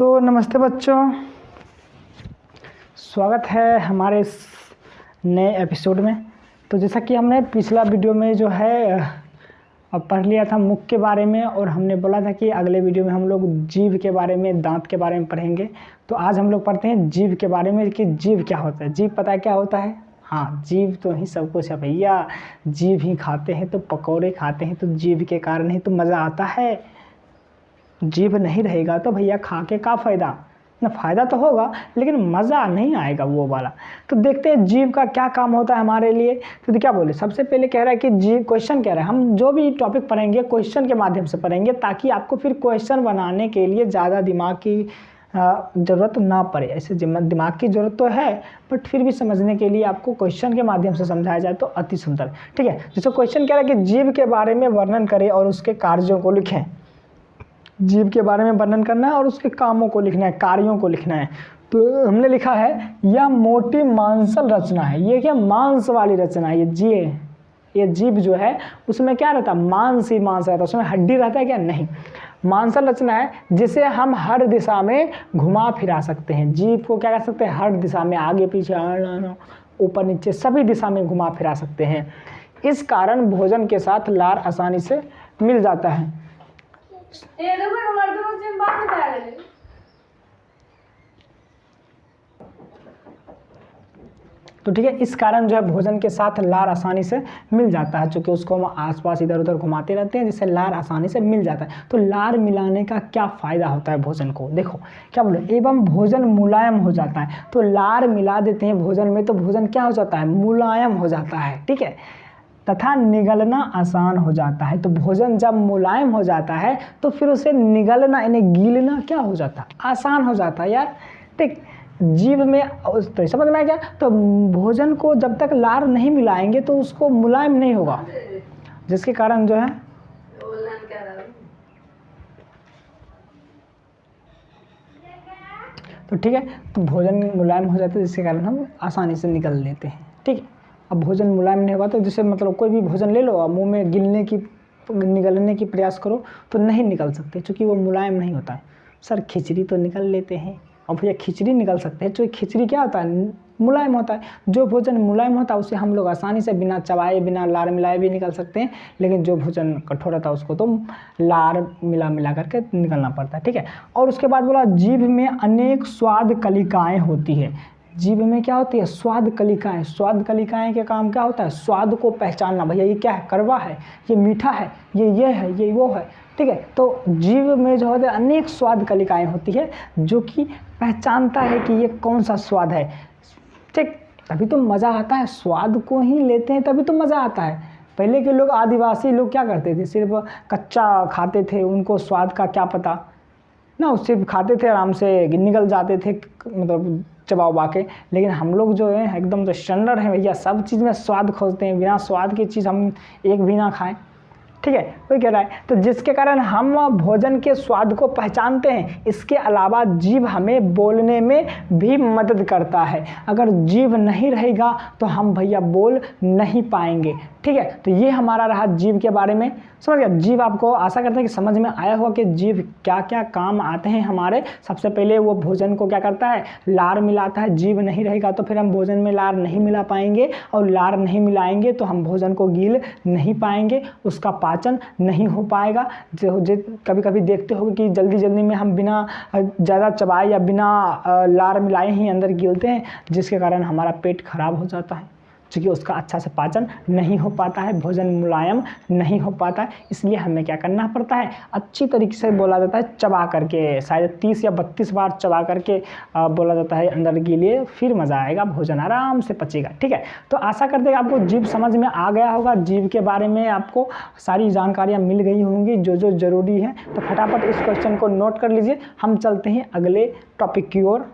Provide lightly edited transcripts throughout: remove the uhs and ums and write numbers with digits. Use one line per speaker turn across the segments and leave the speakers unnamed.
तो नमस्ते बच्चों, स्वागत है हमारे इस नए एपिसोड में। तो जैसा कि हमने पिछला वीडियो में जो है पढ़ लिया था मुख के बारे में, और हमने बोला था कि अगले वीडियो में हम लोग जीभ के बारे में, दांत के बारे में पढ़ेंगे। तो आज हम लोग पढ़ते हैं जीभ के बारे में कि जीभ क्या होता है। जीभ पता है क्या होता है? हाँ, जीभ तो ही सब कुछ है भैया। जीभ ही खाते हैं तो पकौड़े खाते हैं, तो जीभ के कारण ही तो मज़ा आता है। जीभ नहीं रहेगा तो भैया खा के क्या फ़ायदा ना, फ़ायदा तो होगा लेकिन मज़ा नहीं आएगा वो वाला। तो देखते हैं जीभ का क्या काम होता है हमारे लिए। तो क्या बोले, सबसे पहले कह रहा है कि जीभ, क्वेश्चन कह रहा है हम जो भी टॉपिक पढ़ेंगे क्वेश्चन के माध्यम से पढ़ेंगे, ताकि आपको फिर क्वेश्चन बनाने के लिए ज़्यादा दिमाग की ज़रूरत ना पड़े। ऐसे दिमाग की ज़रूरत तो है, बट फिर भी समझने के लिए आपको क्वेश्चन के माध्यम से समझाया जाए तो अति सुंदर। ठीक है, जैसे क्वेश्चन कह रहा है कि जीभ के बारे में वर्णन करें और उसके कार्यों को लिखें। जीभ के बारे में वर्णन करना है और उसके कामों को लिखना है, कार्यों को लिखना है। तो हमने लिखा है यह मोटी मांसल रचना है। ये क्या मांस वाली रचना है? ये जीभ जो है उसमें क्या रहता है? मांस ही मांस रहता है, उसमें हड्डी रहता है क्या? नहीं, मांसल रचना है जिसे हम हर दिशा में घुमा फिरा सकते हैं। जीभ को क्या कर सकते हैं? हर दिशा में, आगे पीछे, ऊपर नीचे सभी दिशा में घुमा फिरा सकते हैं। इस कारण भोजन के साथ लार आसानी से मिल जाता है। तो ठीक है, इस कारण जो है भोजन के साथ लार आसानी से मिल जाता है, क्योंकि उसको हम आसपास इधर उधर घुमाते रहते हैं, जिससे लार आसानी से मिल जाता है। तो लार मिलाने का क्या फ़ायदा होता है भोजन को? देखो क्या बोले, एवं भोजन मुलायम हो जाता है। तो लार मिला देते हैं भोजन में तो भोजन क्या हो जाता है? मुलायम हो जाता है। ठीक है, तथा निगलना आसान हो जाता है। तो भोजन जब मुलायम हो जाता है तो फिर उसे निगलना यानी गीलना क्या हो जाता है? आसान हो जाता है यार। ठीक, जीभ में तो समझ में आ गया। तो भोजन को जब तक लार नहीं मिलाएंगे तो उसको मुलायम नहीं होगा, जिसके कारण जो है तो ठीक है, तो भोजन मुलायम हो जाता है, जिसके कारण हम आसानी से निगल लेते हैं। ठीक है, अब भोजन मुलायम नहीं होगा तो जैसे मतलब कोई भी भोजन ले लो और मुंह में निगलने की प्रयास करो तो नहीं निकल सकते, क्योंकि वो मुलायम नहीं होता है। सर खिचड़ी तो निकल लेते हैं, और भैया खिचड़ी निकल सकते हैं, क्योंकि खिचड़ी क्या होता है? मुलायम होता है। जो भोजन मुलायम होता है उसे हम लोग आसानी से बिना चबाए, बिना लार मिलाए भी निकल सकते हैं, लेकिन जो भोजन कठोर होता है उसको तो लार मिला करके निकलना पड़ता है। ठीक है, और उसके बाद बोला जीभ में अनेक स्वाद कलिकाएँ होती है। जीभ में क्या होती है? स्वाद कलिकाएँ। स्वाद कलिकाएँ के काम क्या होता है? स्वाद को पहचानना। भैया ये क्या है? कड़वा है, ये मीठा है, ये है, ये वो है। ठीक है, तो जीभ में जो होते हैं अनेक स्वाद कलिकाएँ होती है, जो कि पहचानता है कि ये कौन सा स्वाद है। ठीक, तभी तो मज़ा आता है, स्वाद को ही लेते हैं तभी तो मज़ा आता है। पहले के लोग, आदिवासी लोग क्या करते थे? सिर्फ कच्चा खाते थे, उनको स्वाद का क्या पता ना, सिर्फ खाते थे, आराम से निकल जाते थे, मतलब चबा के। लेकिन हम लोग जो है एकदम तो स्टैंडर्ड है भैया, सब चीज़ में स्वाद खोजते हैं, बिना स्वाद की चीज़ हम एक भी ना खाएं। ठीक है, वही कह रहा है। तो जिसके कारण हम भोजन के स्वाद को पहचानते हैं। इसके अलावा जीभ हमें बोलने में भी मदद करता है। अगर जीभ नहीं रहेगा तो हम भैया बोल नहीं पाएंगे। ठीक है, तो ये हमारा रहा जीभ के बारे में। समझ गया? जीभ आपको आशा करते हैं कि समझ में आया होगा कि जीभ क्या क्या काम आते हैं हमारे। सबसे पहले वो भोजन को क्या करता है? लार मिलाता है। जीभ नहीं रहेगा तो फिर हम भोजन में लार नहीं मिला पाएंगे, और लार नहीं मिलाएंगे तो हम भोजन को गील नहीं पाएंगे, उसका पाचन नहीं हो पाएगा। जो कभी कभी देखते हो कि जल्दी जल्दी में हम बिना ज़्यादा चबाए या बिना लार मिलाए ही अंदर गिलते हैं, जिसके कारण हमारा पेट खराब हो जाता है, क्योंकि उसका अच्छा से पाचन नहीं हो पाता है, भोजन मुलायम नहीं हो पाता है। इसलिए हमें क्या करना पड़ता है? अच्छी तरीके से बोला जाता है चबा करके, शायद 30 या 32 बार चबा करके बोला जाता है अंदर के लिए, फिर मज़ा आएगा, भोजन आराम से पचेगा। ठीक है, तो आशा करते हैं आपको जीभ समझ में आ गया होगा। जीभ के बारे में आपको सारी जानकारियाँ मिल गई होंगी जो जो ज़रूरी है। तो फटाफट इस क्वेश्चन को नोट कर लीजिए। हम चलते हैं अगले टॉपिक की ओर।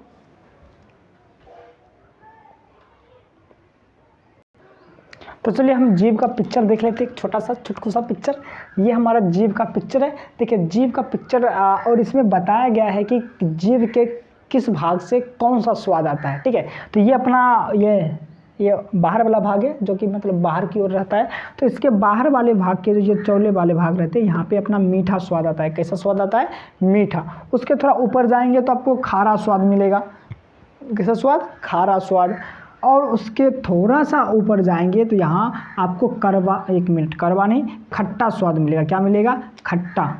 तो चलिए हम जीभ का पिक्चर देख लेते हैं, एक छोटा सा चुटकू सा पिक्चर। ये हमारा जीभ का पिक्चर है। देखिए जीभ का पिक्चर, और इसमें बताया गया है कि जीभ के किस भाग से कौन सा स्वाद आता है। ठीक है, तो ये अपना ये ये बाहर वाला भाग है जो कि मतलब बाहर की ओर रहता है। तो इसके बाहर वाले भाग के जो चौले वाले भाग रहते हैं यहाँ पे अपना मीठा स्वाद आता है। कैसा स्वाद आता है? मीठा। उसके थोड़ा ऊपर जाएंगे तो आपको खारा स्वाद मिलेगा। कैसा स्वाद? खारा स्वाद। और उसके थोड़ा सा ऊपर जाएंगे तो यहाँ आपको कड़वा, एक मिनट, कड़वा नहीं, खट्टा स्वाद मिलेगा। क्या मिलेगा? खट्टा।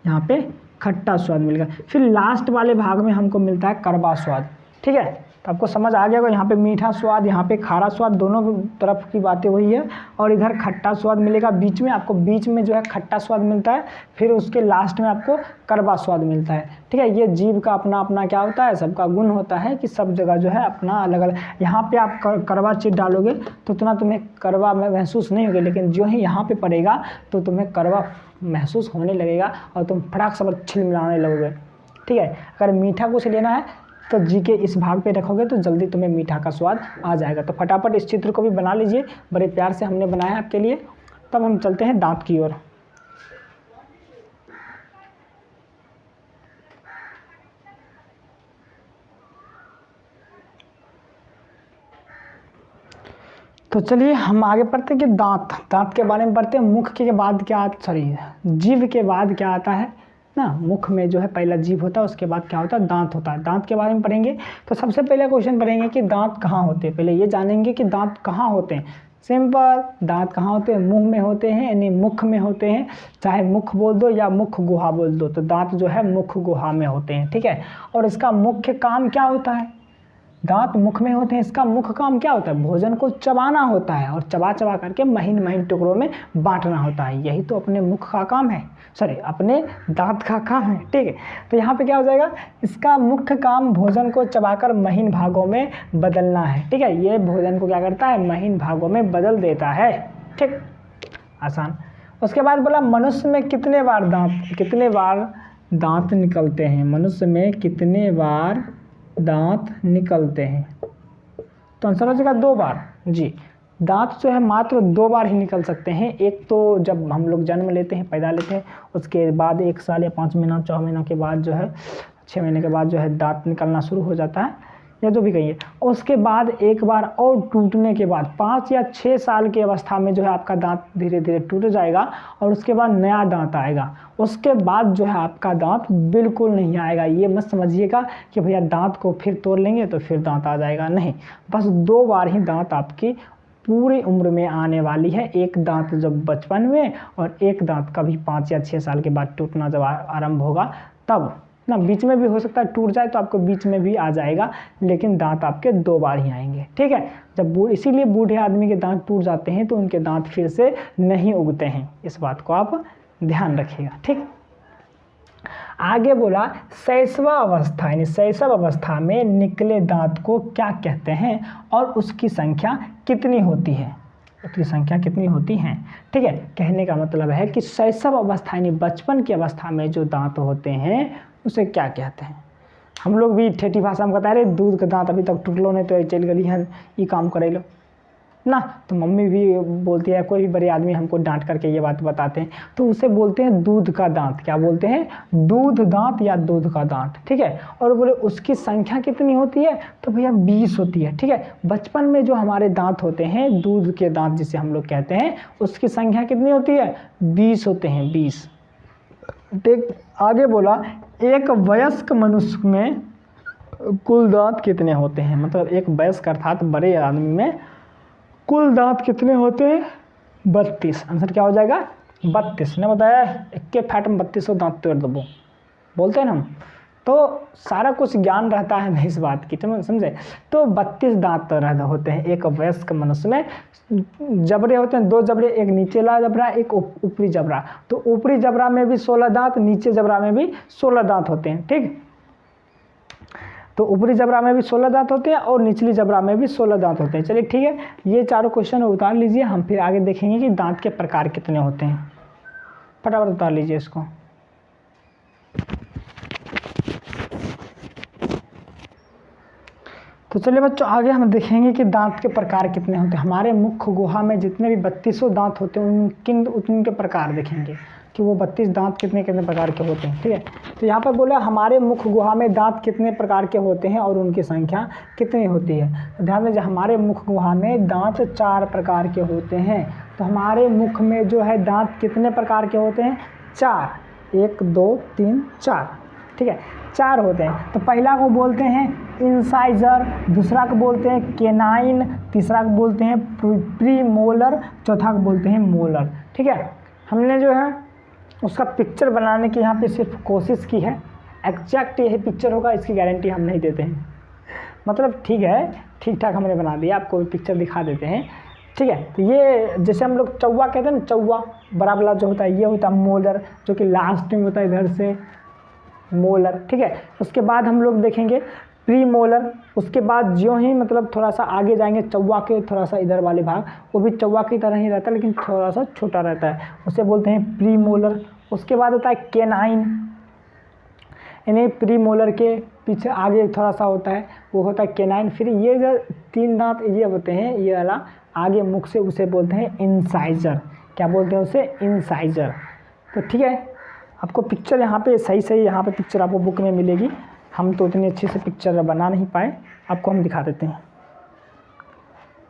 यहाँ पे खट्टा स्वाद मिलेगा। फिर लास्ट वाले भाग में हमको मिलता है कड़वा स्वाद। ठीक है, तो आपको समझ आ गया होगा, यहाँ पे मीठा स्वाद, यहाँ पे खारा स्वाद, दोनों तरफ की बातें वही है। और इधर खट्टा स्वाद मिलेगा बीच में, आपको बीच में जो है खट्टा स्वाद मिलता है, फिर उसके लास्ट में आपको कड़वा स्वाद मिलता है। ठीक है, ये जीभ का अपना अपना क्या होता है, सबका गुण होता है कि सब जगह जो है अपना अलग अलग। यहाँ पे आप कड़वा चीज़ डालोगे तो उतना तुम्हें कड़वा महसूस नहीं होगा, लेकिन जो ही यहाँ पे पड़ेगा तो तुम्हें कड़वा महसूस होने लगेगा और तुम फटाक से छिलमिलाने लगोगे। ठीक है, अगर मीठा कुछ लेना है तो जी के इस भाग पे रखोगे तो जल्दी तुम्हें मीठा का स्वाद आ जाएगा। तो फटाफट इस चित्र को भी बना लीजिए, बड़े प्यार से हमने बनाया है आपके लिए। तब हम चलते हैं दांत की ओर। तो चलिए हम आगे पढ़ते हैं कि दांत के बारे में पढ़ते हैं। मुख के बाद क्या, सॉरी, जीभ के बाद क्या आता है ना, मुख में जो है पहला जीभ होता है, उसके बाद क्या होता है? दांत होता है। दांत के बारे में पढ़ेंगे तो सबसे पहले क्वेश्चन पढ़ेंगे कि दांत कहाँ होते हैं। पहले ये जानेंगे कि दांत कहाँ होते हैं। सिंपल, दांत कहाँ होते हैं? मुंह में होते हैं, यानी मुख में होते हैं। चाहे मुख बोल दो या मुख गुहा बोल दो, तो दांत जो है मुख गुहा में होते हैं। ठीक है, और इसका मुख्य काम क्या होता है? दांत मुख में होते हैं, इसका मुख्य काम क्या होता है? भोजन को चबाना होता है और चबा चबा करके महीन महीन टुकड़ों में बांटना होता है। यही तो अपने मुख का काम है, सॉरी अपने दांत का काम है। ठीक है, तो यहाँ पे क्या हो जाएगा? इसका मुख्य काम भोजन को चबाकर महीन भागों में बदलना है। ठीक है, ये भोजन को क्या करता है? महीन भागों में बदल देता है। ठीक, आसान। उसके बाद बोला मनुष्य में कितने बार दांत निकलते हैं? मनुष्य में कितने बार दांत निकलते हैं? तो आंसर हो जाएगा 2 बार। जी, दांत जो है मात्र 2 बार ही निकल सकते हैं। एक तो जब हम लोग जन्म लेते हैं, पैदा लेते हैं, उसके बाद 1 साल या 5 महीना 4 महीना के बाद जो है 6 महीने के बाद जो है दांत निकलना शुरू हो जाता है, या जो भी कहिए। उसके बाद एक बार और टूटने के बाद 5 या 6 साल की अवस्था में जो है आपका दांत धीरे धीरे टूट जाएगा और उसके बाद नया दांत आएगा। उसके बाद जो है आपका दांत बिल्कुल नहीं आएगा। ये मत समझिएगा कि भैया दांत को फिर तोड़ लेंगे तो फिर दांत आ जाएगा, नहीं। बस 2 बार ही दांत आपकी पूरी उम्र में आने वाली है। एक दांत जब बचपन में और एक दांत कभी 5 या 6 साल के बाद टूटना जब आरंभ होगा तब ना। बीच में भी हो सकता है टूट जाए तो आपको बीच में भी आ जाएगा, लेकिन दांत आपके 2 बार ही आएंगे। ठीक है, जब इसीलिए बूढ़े आदमी के दांत टूट जाते हैं तो उनके दांत फिर से नहीं उगते हैं। इस बात को आप ध्यान रखिएगा। ठीक, आगे बोला शैशव अवस्था, यानी शैशव अवस्था में निकले दांत को क्या कहते हैं और उसकी संख्या कितनी होती है? उसकी संख्या कितनी होती हैं? ठीक है, कहने का मतलब है कि शैशव अवस्था यानी बचपन की अवस्था में जो दांत होते हैं उसे क्या कहते हैं? हम लोग भी ठेठी भाषा में कहते हैं, अरे दूध का दांत अभी तक टूटलो नहीं तो चल गली है, ये काम करे लो ना। तो मम्मी भी बोलती है, कोई भी बड़े आदमी हमको डांट करके ये बात बताते हैं तो उसे बोलते हैं दूध का दांत। क्या बोलते हैं? दूध दांत या दूध का दांत। ठीक है, और बोले उसकी संख्या कितनी होती है? तो भैया 20 होती है। ठीक है, बचपन में जो हमारे दांत होते हैं, दूध के दांत जिसे हम लोग कहते हैं, उसकी संख्या कितनी होती है? 20 होते हैं, 20। ठीक, आगे बोला एक वयस्क मनुष्य में कुल दांत कितने होते हैं? मतलब एक वयस्क अर्थात बड़े आदमी में कुल दांत कितने होते हैं? 32। आंसर क्या हो जाएगा? 32। ने बताया इक्के फैट में 32 दांत तोड़ दबो, बोलते हैं ना हम। तो सारा कुछ ज्ञान रहता है मैं इस बात की, तुम समझे? तो 32 दांत होते हैं एक वयस्क मनुष्य में। जबड़े होते हैं 2 जबड़े, एक नीचेला जबड़ा एक ऊपरी जबड़ा। तो ऊपरी जबड़ा में भी 16 दांत, नीचे जबड़ा में भी 16 दांत होते हैं। ठीक, तो ऊपरी जबड़ा में भी 16 दांत होते हैं और निचली जबड़ा में भी 16 दांत होते हैं। चलिए ठीक है, ये चारों क्वेश्चन उतार लीजिए, हम फिर आगे देखेंगे कि दांत के प्रकार कितने होते हैं। फटाफट उतार लीजिए इसको। तो चलिए बच्चों, आगे हम देखेंगे कि दांत के प्रकार कितने होते हैं। हमारे मुख गुहा में जितने भी 32 दांत होते हैं उनके प्रकार देखेंगे कि वो 32 दांत कितने कितने प्रकार के होते हैं। ठीक है, तो यहाँ पर बोला हमारे मुख गुहा में दांत कितने प्रकार के होते हैं और उनकी संख्या कितनी होती है। तो ध्यान दीजिए, हमारे मुख गुहा में दांत 4 प्रकार के होते हैं। तो हमारे मुख में जो है दांत कितने प्रकार के होते हैं? 4, 1 2 3 4। ठीक है, 4 होते हैं। तो पहला को बोलते हैं इंसाइजर, दूसरा को बोलते हैं केनाइन, तीसरा को बोलते हैं प्रीमोलर, चौथा को बोलते हैं मोलर। ठीक है, हमने जो है उसका पिक्चर बनाने की यहाँ पे सिर्फ कोशिश की है। एग्जैक्ट यही पिक्चर होगा इसकी गारंटी हम नहीं देते हैं, मतलब ठीक है, ठीक ठाक हमने बना दिया, आपको पिक्चर दिखा देते हैं। ठीक है, तो ये जैसे हम लोग चौवा कहते हैं ना, चौवा बड़ा वाला जो होता है ये होता है मोलर, जो कि लास्ट में होता है इधर से मोलर। ठीक है, उसके बाद हम लोग देखेंगे प्री मोलर। उसके बाद जो ही मतलब थोड़ा सा आगे जाएंगे चौवा के थोड़ा सा इधर वाले भाग, वो भी चौवा की तरह ही रहता है लेकिन थोड़ा सा छोटा रहता है, उसे बोलते हैं प्री मोलर। उसके बाद होता है केनाइन, यानी प्री मोलर के पीछे आगे थोड़ा सा होता है वो होता है केनाइन। फिर ये जो 3 दांत ये होते हैं ये वाला आगे मुख से, उसे बोलते हैं इंसाइजर। क्या बोलते हैं उसे? इंसाइजर। तो ठीक है, आपको पिक्चर यहाँ पे सही यहाँ पे पिक्चर आपको बुक में मिलेगी। हम तो इतनी अच्छे से पिक्चर बना नहीं पाए, आपको हम दिखा देते हैं।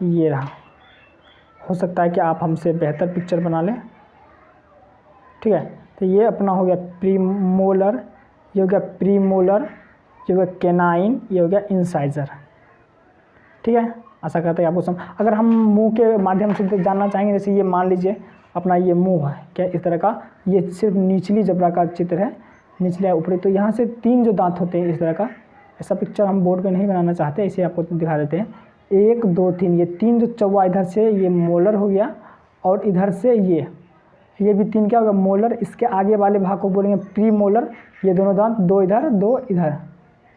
ये रहा, हो सकता है कि आप हमसे बेहतर पिक्चर बना लें। ठीक है, तो ये अपना हो गया प्रीमोलर, ये हो गया प्रीमोलर, ये हो गया केनाइन, ये हो गया इंसाइजर। ठीक है, आशा करते हैं आपको समझ। अगर हम मुंह के माध्यम से जानना चाहेंगे, जैसे ये मान लीजिए अपना ये मुंह है, क्या इस तरह का, ये सिर्फ निचली जबड़ा का चित्र है, निचले ऊपरी। तो यहाँ से 3 जो दांत होते हैं इस तरह का, ऐसा पिक्चर हम बोर्ड पे नहीं बनाना चाहते, इसे आपको दिखा देते हैं। 1 2 3, ये 3 जो चौवा इधर से ये मोलर हो गया, और इधर से ये भी 3 क्या होगा? मोलर। इसके आगे वाले भाग को बोलेंगे प्री मोलर, ये दोनों दांत 2 इधर 2 इधर।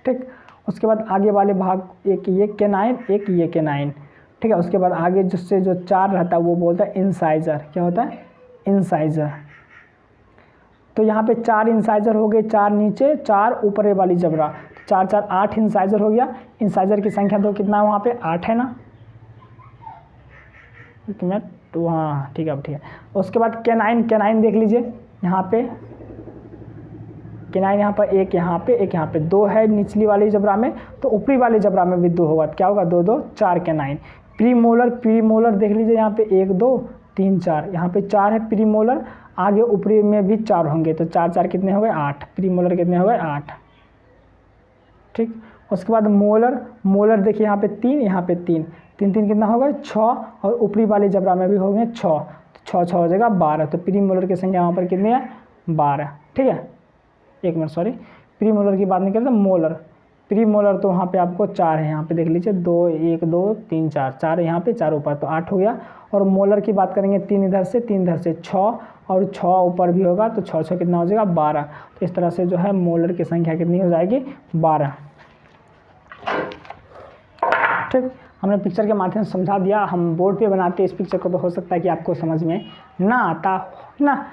ठीक, उसके बाद आगे वाले भाग एक ये केनाइन, एक ये केनाइन। ठीक है, उसके बाद आगे जिससे जो 4 रहता है वो बोलता है इंसाइजर। क्या होता है? इंसाइजर। तो यहाँ पे 4 इंसाइजर हो गए, 4 नीचे 4 ऊपरे वाली जबड़ा, 4 4 8 इंसाइजर हो गया। इंसाइजर की संख्या तो कितना है वहाँ पे? 8 है ना, एक मिनट, तो हाँ ठीक है, अब ठीक है। उसके बाद केनाइन, केनाइन देख लीजिए यहाँ पे, केनाइन यहाँ पर एक यहाँ पे 2 है निचली वाली जबड़ा में, तो ऊपरी वाले जबड़ा में भी 2 होगा। क्या होगा? 2 2 4 केनाइन। प्रीमोलर, प्रीमोलर देख लीजिए यहाँ पे 1 2 3 4, यहाँ पे 4 है प्रीमोलर, आगे ऊपरी में भी 4 होंगे, तो 4 4 कितने हो गए? 8। प्रीमोलर कितने हो गए? 8। ठीक, उसके बाद मोलर, मोलर देखिए यहाँ पे 3, यहाँ पे 3 3 3 कितना हो गया? 6, और ऊपरी वाले जबड़ा में भी हो गए 6, तो 6 6 हो जाएगा 12। तो प्रीमोलर की संख्या यहाँ पर कितनी है? 12। ठीक है, एक मिनट सॉरी, प्रीमोलर की बात नहीं करते, मोलर। प्रीमोलर तो वहाँ पे आपको 4 है, यहाँ पे देख लीजिए 2 1 2 3 4, 4 यहाँ पे 4 ऊपर, तो 8 हो गया। और मोलर की बात करेंगे 3 इधर से 3 इधर से 6, और 6 ऊपर भी होगा, तो 6 6 कितना हो जाएगा? 12। तो इस तरह से जो है मोलर की संख्या कितनी हो जाएगी? 12। ठीक, हमने पिक्चर के माध्यम से समझा दिया। हम बोर्ड पे बनाते इस पिक्चर को, तो हो सकता है कि आपको समझ में ना आता ना।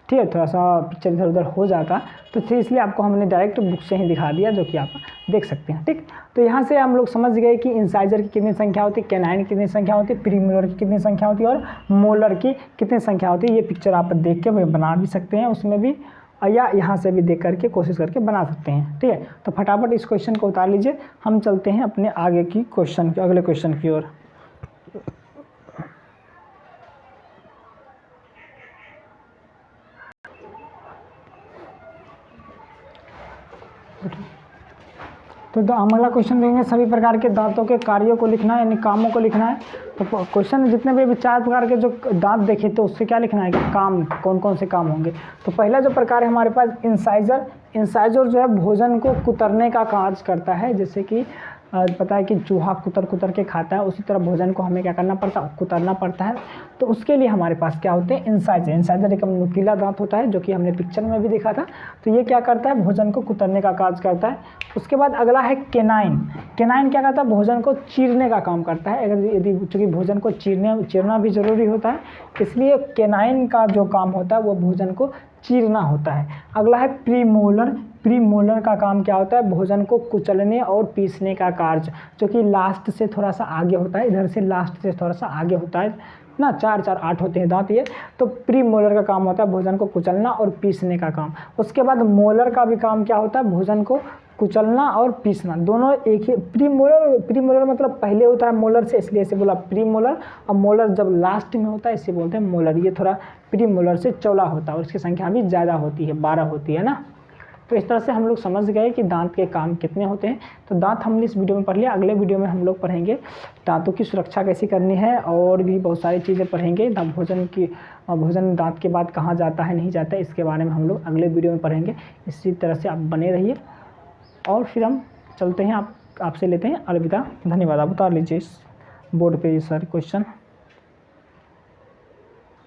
ठीक है, थोड़ा सा पिक्चर इधर उधर हो जाता, तो फिर इसलिए आपको हमने डायरेक्ट बुक से ही दिखा दिया, जो कि आप देख सकते हैं। ठीक, तो यहाँ से हम लोग समझ गए कि इंसाइजर की कितनी संख्या होती है, केनाइन की कितनी संख्या होती है, प्रीमोलर की कितनी संख्या होती है, और मोलर की कितनी संख्या होती है। ये पिक्चर आप देख के बना भी सकते हैं उसमें भी, या यहाँ से भी देख करके कोशिश करके बना सकते हैं। ठीक है, तो फटाफट इस क्वेश्चन को उतार लीजिए, हम चलते हैं अपने आगे की क्वेश्चन की, अगले क्वेश्चन की ओर। तो हम अगला क्वेश्चन देंगे, सभी प्रकार के दांतों के कार्यों को लिखना है, यानी कामों को लिखना है। तो क्वेश्चन में जितने भी 4 प्रकार के जो दांत देखे, तो उससे क्या लिखना है कि काम कौन कौन से काम होंगे। तो पहला जो प्रकार है हमारे पास इंसाइजर। इंसाइजर जो है भोजन को कुतरने का कार्य करता है। जैसे कि पता है कि चूहा कुतर कुतर के खाता है, उसी तरह भोजन को हमें क्या करना पड़ता है? कुतरना पड़ता है। तो उसके लिए हमारे पास क्या होते हैं? इंसाइजर। इंसाइजर एक नुकीला दांत होता है, जो कि हमने पिक्चर में भी देखा था। तो ये क्या करता है? भोजन को कुतरने का कार्य करता है। उसके बाद अगला है केनाइन। केनाइन क्या करता है? भोजन को चीरने का काम करता है। अगर यदि चूँकि भोजन को चीरना भी जरूरी होता है, इसलिए केनाइन का जो काम होता है वो भोजन को चीरना होता है। अगला है प्रीमोलर। प्रीमोलर का काम क्या होता है? भोजन को कुचलने और पीसने का कार्य, जो कि लास्ट से थोड़ा सा आगे होता है, इधर से लास्ट से थोड़ा सा आगे होता है। ना, 4 4 8 होते हैं दांत ये। तो प्री मोलर का काम होता है भोजन को कुचलना और पीसने का काम। उसके बाद मोलर का भी काम क्या होता है, भोजन को कुचलना और पीसना, दोनों एक ही। प्री मोलर मतलब पहले होता है मोलर से, इसलिए इसे बोला प्री मोलर, और मोलर जब लास्ट में होता है इसे बोलते हैं मोलर। ये थोड़ा प्री मोलर से चौड़ा होता है और इसकी संख्या भी ज़्यादा होती है, 12 होती है ना। तो इस तरह से हम लोग समझ गए कि दांत के काम कितने होते हैं। तो दांत हमने इस वीडियो में पढ़ लिया। अगले वीडियो में हम लोग पढ़ेंगे दांतों की सुरक्षा कैसे करनी है, और भी बहुत सारी चीज़ें पढ़ेंगे। भोजन दांत के बाद कहाँ जाता है नहीं जाता है, इसके बारे में हम लोग अगले वीडियो में पढ़ेंगे। इसी तरह से आप बने रहिए, और फिर हम चलते हैं, आपसे लेते हैं अलविदा। धन्यवाद। आप उतार लीजिए इस बोर्ड पे ये सारे क्वेश्चन।